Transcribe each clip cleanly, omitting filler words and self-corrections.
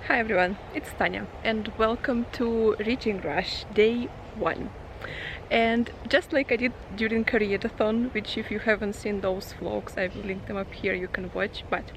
Hi everyone, it's Tanya and welcome to Reaching Rush Day 1. And just like I did during Koreadathon, which if you haven't seen those vlogs, I will link them up here, you can watch. But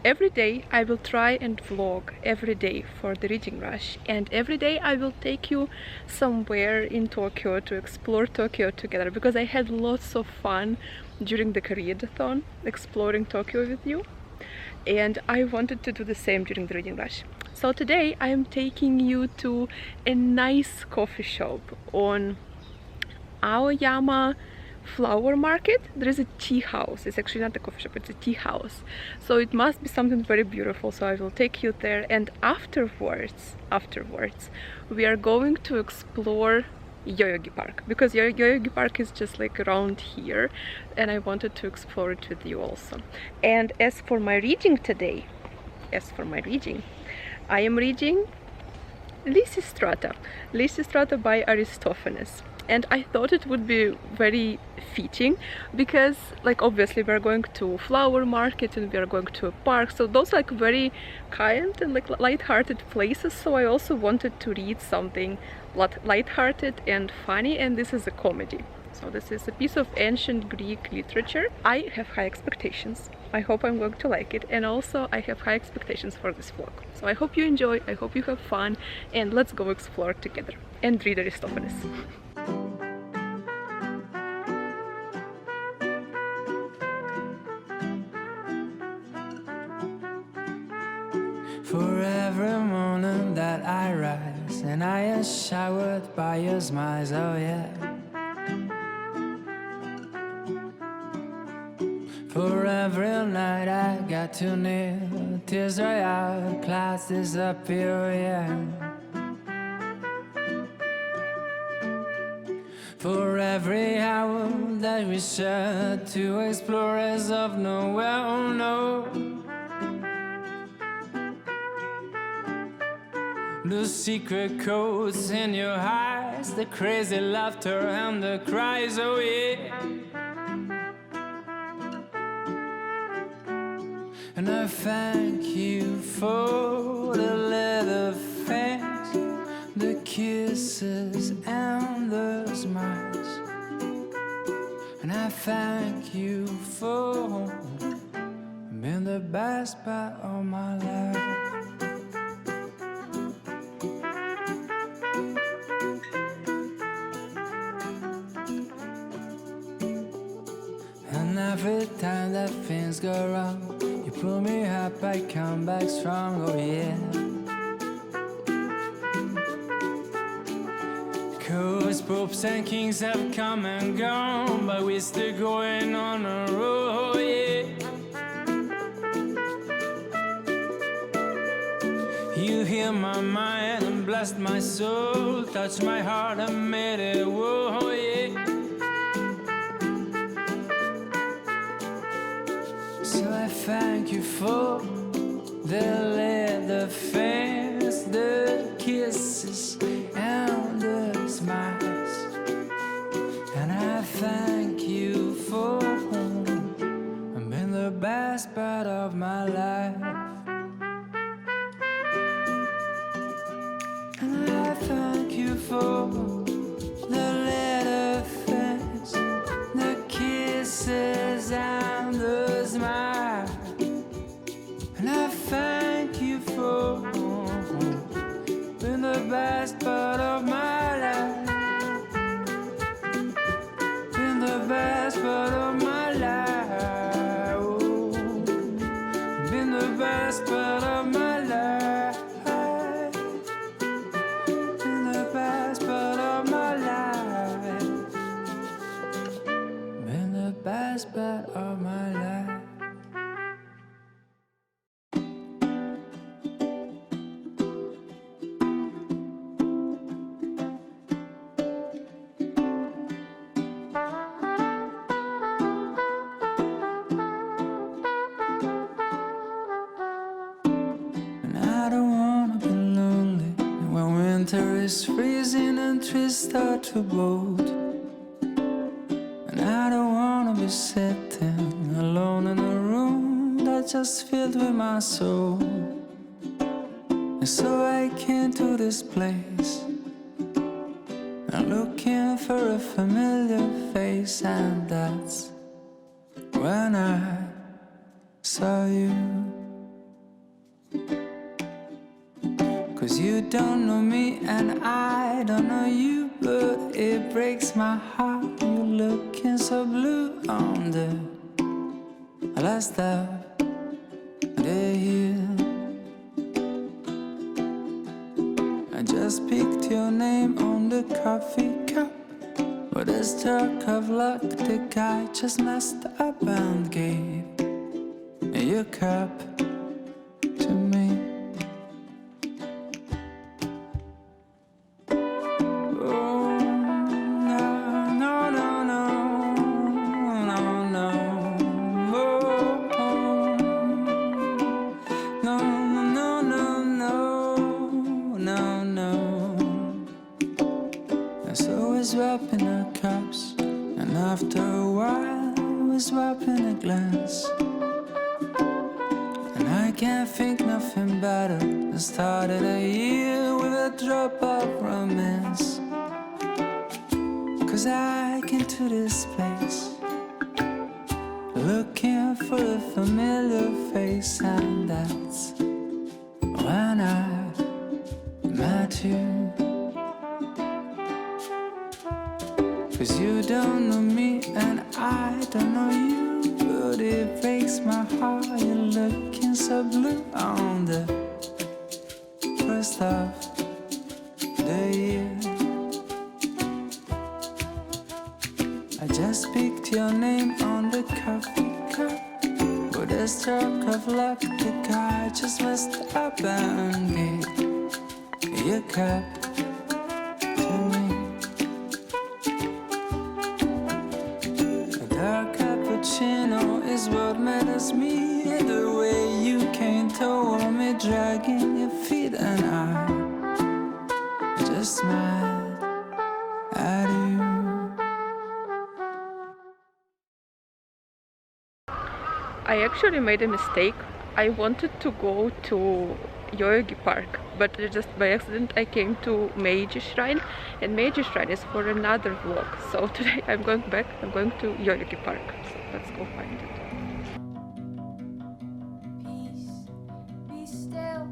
every day I will try and vlog every day for the Reaching Rush. And every day I will take you somewhere in Tokyo to explore Tokyo together, because I had lots of fun during the Koreadathon exploring Tokyo with you. And I wanted to do the same during the Reading Rush. So today I am taking you to a nice coffee shop on Aoyama Flower Market. There is a tea house. It's actually not a coffee shop, it's a tea house. So it must be something very beautiful. So I will take you there, and afterwards, we are going to explore Yoyogi Park, because Yoyogi Park is just like around here and I wanted to explore it with you also. And as for my reading today, I am reading Lysistrata by Aristophanes. And I thought it would be very fitting because, like, obviously we're going to flower market and we are going to a park, so those are like very kind and like light-hearted places. So I also wanted to read something light-hearted and funny, and this is a comedy. So this is a piece of ancient Greek literature. I have high expectations. I hope I'm going to like it, and also I have high expectations for this vlog. So I hope you enjoy, I hope you have fun, and let's go explore together and read Aristophanes. For every morning that I rise and I am showered by your smiles, oh yeah. For every night I got too near, tears dry out, clouds disappear, oh yeah. For every hour that we share, two explorers of nowhere, oh no. The secret codes in your eyes, the crazy laughter and the cries, oh yeah. And I thank you for the little things, the kisses and the smiles. And I thank you for being the best part of my life. And every time that things go wrong, you pull me up, I come back strong, oh yeah. 'Cause popes and kings have come and gone, but we're still going on a road, oh yeah. You heal my mind and blessed my soul, touched my heart and made it whoa, oh yeah. So I thank you for the little things, the kisses and the smiles. And I thank you for being the best part of my life. And I thank you for the little things, the kisses and the smiles. And I thank you for being the best part of my life. Being the best part of my life. Oh, being the best part of my life. Being the best part of my life. Being the best part of my life. I don't wanna be lonely when winter is freezing and trees start to bolt. And I don't wanna be sitting alone in a room that's just filled with my soul. And And so I came to this place, I'm looking for a familiar face, and that's when I saw you. 'Cause you don't know me and I don't know you, but it breaks my heart. You're looking so blue on the last of the year. I just picked your name on the coffee cup, but a stroke of luck, the guy just messed up and gave your cup to me. Oh, no, no, no, no, no, no. Oh, no, no, no, no, no, no. And so we're swapping our cups, and after a while we're swapping a glance. And I can't think nothing better than started a year with a drop of romance. 'Cause I came to this place looking for a familiar face, and that's when I met you. 'Cause you don't know me and I don't know you, but it breaks my heart. You're looking so blue on the first of the year. I just picked your name on the coffee cup, with a stroke of luck, the guy just messed up and gave your cup to me. A dark cappuccino is what matters me. The way you came toward me, dragging your feet, and I just smiled at you. I actually made a mistake. I wanted to go to Yoyogi Park, but just by accident I came to Meiji Shrine, and Meiji Shrine is for another vlog. So today I'm going back, I'm going to Yoyogi Park. So let's go find it. Peace, be still,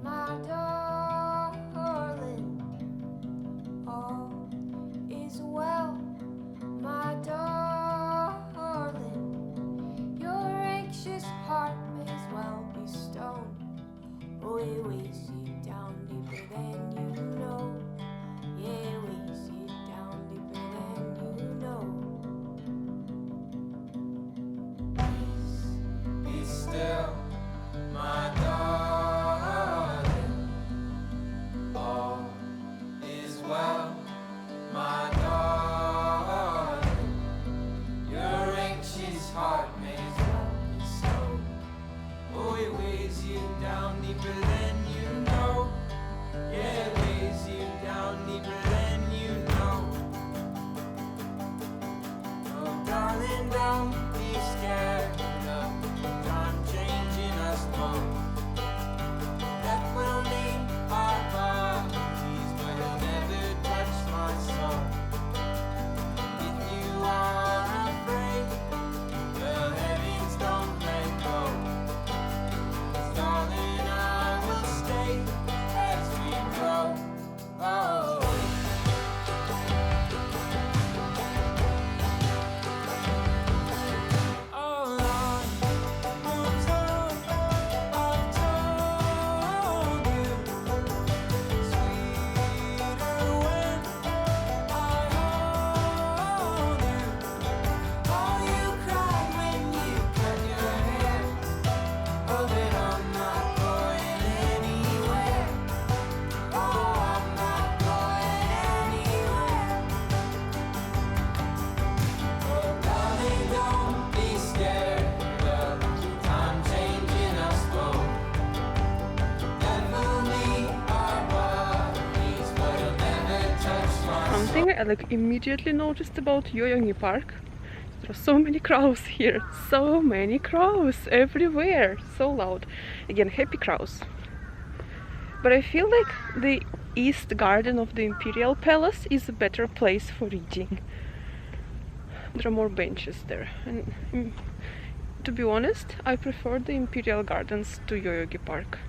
my darling. All is well, my darling. Your anxious heart may as well be stone. Oh, it weighs you down deeper than you know. Yeah, it weighs you down deeper than you know. Peace, Be still, my darling. All is well, my darling. Your anxious heart may as well be stone. Oh, it weighs you down deeper than you know. Yeah, it weighs you down deeper than you know. Oh, darling, don't be scared of time changing us both. Death will leave our bodies, but it'll never touch my soul. If you are afraid, the heavens don't let go. 'Cause darling, I will stay as we grow. Oh. All I've told you, sweeter when I hold you. Oh, you cried when you cut your hair. Oh, but I'm not going anywhere. Oh, I'm not going anywhere. Oh, darling, don't be scared of time changing us both. Death will leave our bodies, but it'll never touch my soul. Something I immediately noticed about Yoyogi Park. There are so many crows here. So many crows everywhere. So loud. Again, happy crows. But I feel like the east garden of the Imperial Palace is a better place for reading. There are more benches there, and to be honest, I prefer the Imperial Gardens to Yoyogi Park.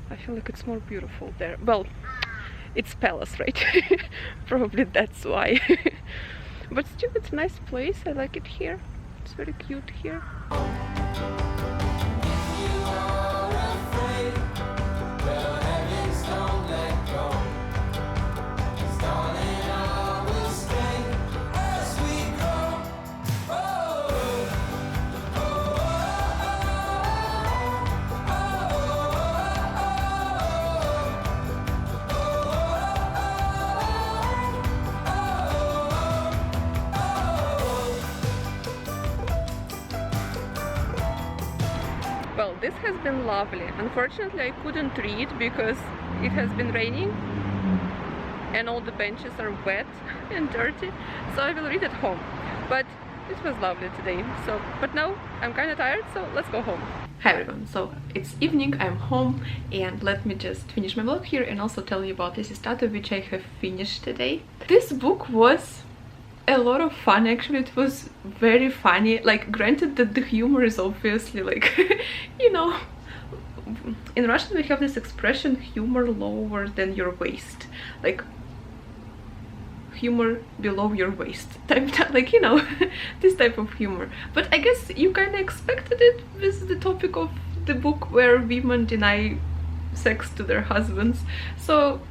I feel like it's more beautiful there. Well, it's palace, right? Probably that's why. But still, it's a nice place. I like it here. It's very cute here. Well, this has been lovely. Unfortunately, I couldn't read because it has been raining and all the benches are wet and dirty, so I will read at home. But it was lovely today. But now I'm kind of tired, so let's go home. Hi everyone, so it's evening, I'm home, and let me just finish my vlog here and also tell you about this Estato, which I have finished today. This book was a lot of fun. Actually, it was very funny. Like, granted that the humor is obviously like you know, in Russian we have this expression, humor lower than your waist, like humor below your waist type, like, you know, this type of humor. But I guess you kind of expected it with the topic of the book where women deny sex to their husbands, so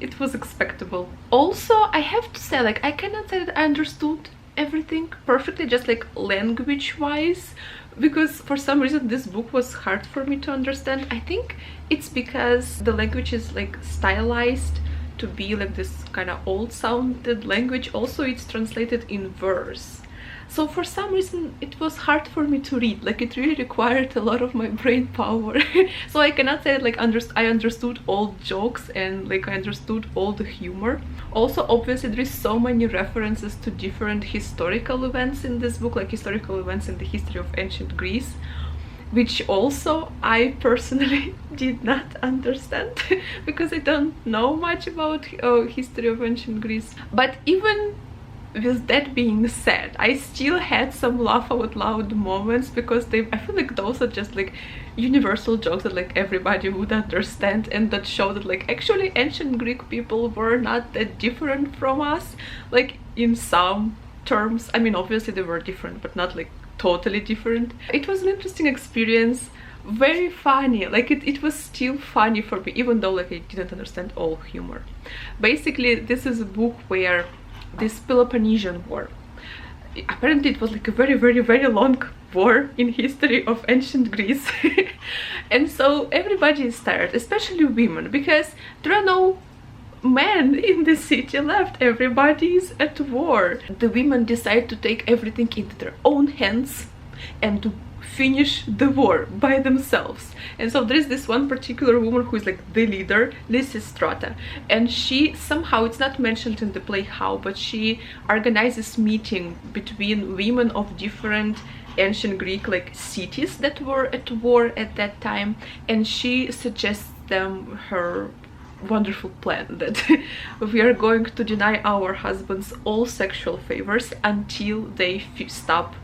it was expectable. Also, I have to say, like, I cannot say that I understood everything perfectly, just like language wise, because for some reason this book was hard for me to understand. I think it's because the language is like stylized to be like this kind of old sounded language. Also, it's translated in verse, so for some reason it was hard for me to read. Like, it really required a lot of my brain power. So I cannot say like I understood all jokes and like I understood all the humor. Also, obviously there is so many references to different historical events in this book, like historical events in the history of ancient Greece, which also I personally did not understand because I don't know much about history of ancient Greece. But even with that being said, I still had some laugh out loud moments because I feel like those are just like universal jokes that like everybody would understand, and that show that like actually ancient Greek people were not that different from us, like in some terms. I mean, obviously they were different, but not like totally different. It was an interesting experience, very funny. Like, it was still funny for me, even though like I didn't understand all humor. Basically, this is a book where this Peloponnesian War, apparently it was like a very, very, very long war in history of ancient Greece. And so everybody is tired, especially women, because there are no men in the city left. Everybody is at war. The women decide to take everything into their own hands and to finish the war by themselves. And so there is this one particular woman who is like the leader, Lysistrata, and she somehow, it's not mentioned in the play how, but she organizes meeting between women of different ancient Greek like cities that were at war at that time, and she suggests them her wonderful plan that we are going to deny our husbands all sexual favors until they stop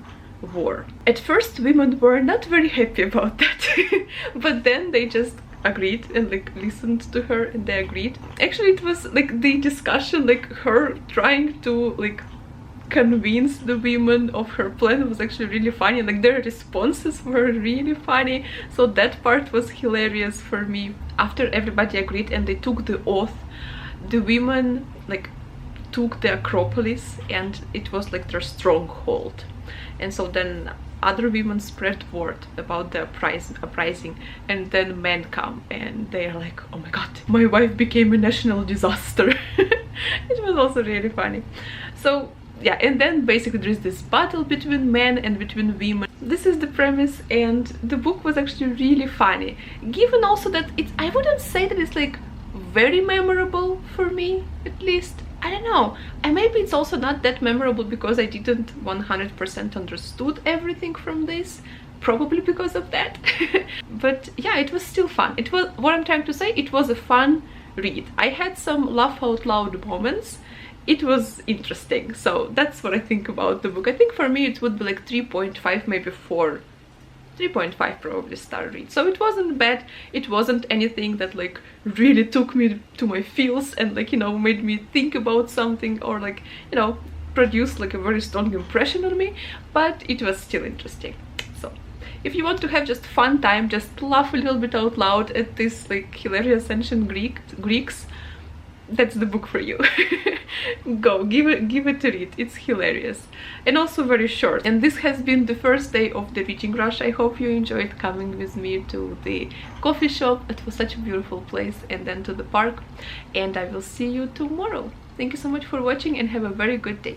war. At first women were not very happy about that, but then they just agreed and like listened to her and they agreed. Actually, it was like the discussion, like her trying to like convince the women of her plan was actually really funny. Like, their responses were really funny, so that part was hilarious for me. After everybody agreed and they took the oath, the women like took the Acropolis, and it was like their stronghold. And so then other women spread word about the uprising, and then men come and they're like, oh my god, my wife became a national disaster. It was also really funny. So yeah, and then basically there is this battle between men and between women. This is the premise, and the book was actually really funny, given also that I wouldn't say that it's like very memorable for me, at least. I don't know, and maybe it's also not that memorable because I didn't 100% understood everything from this, probably because of that. But yeah, it was still fun. It was, what I'm trying to say, it was a fun read. I had some laugh out loud moments. It was interesting. So that's what I think about the book. I think for me it would be like 3.5, maybe 4. 3.5 probably star read. So it wasn't bad. It wasn't anything that like really took me to my feels and like, you know, made me think about something or like, you know, produced like a very strong impression on me, but it was still interesting. So if you want to have just fun time, just laugh a little bit out loud at this like hilarious ancient Greeks, that's the book for you. Go, give it a read. It's hilarious and also very short. And this has been the first day of the reading rush. I hope you enjoyed coming with me to the coffee shop. It was such a beautiful place, and then to the park, and I will see you tomorrow. Thank you so much for watching and have a very good day.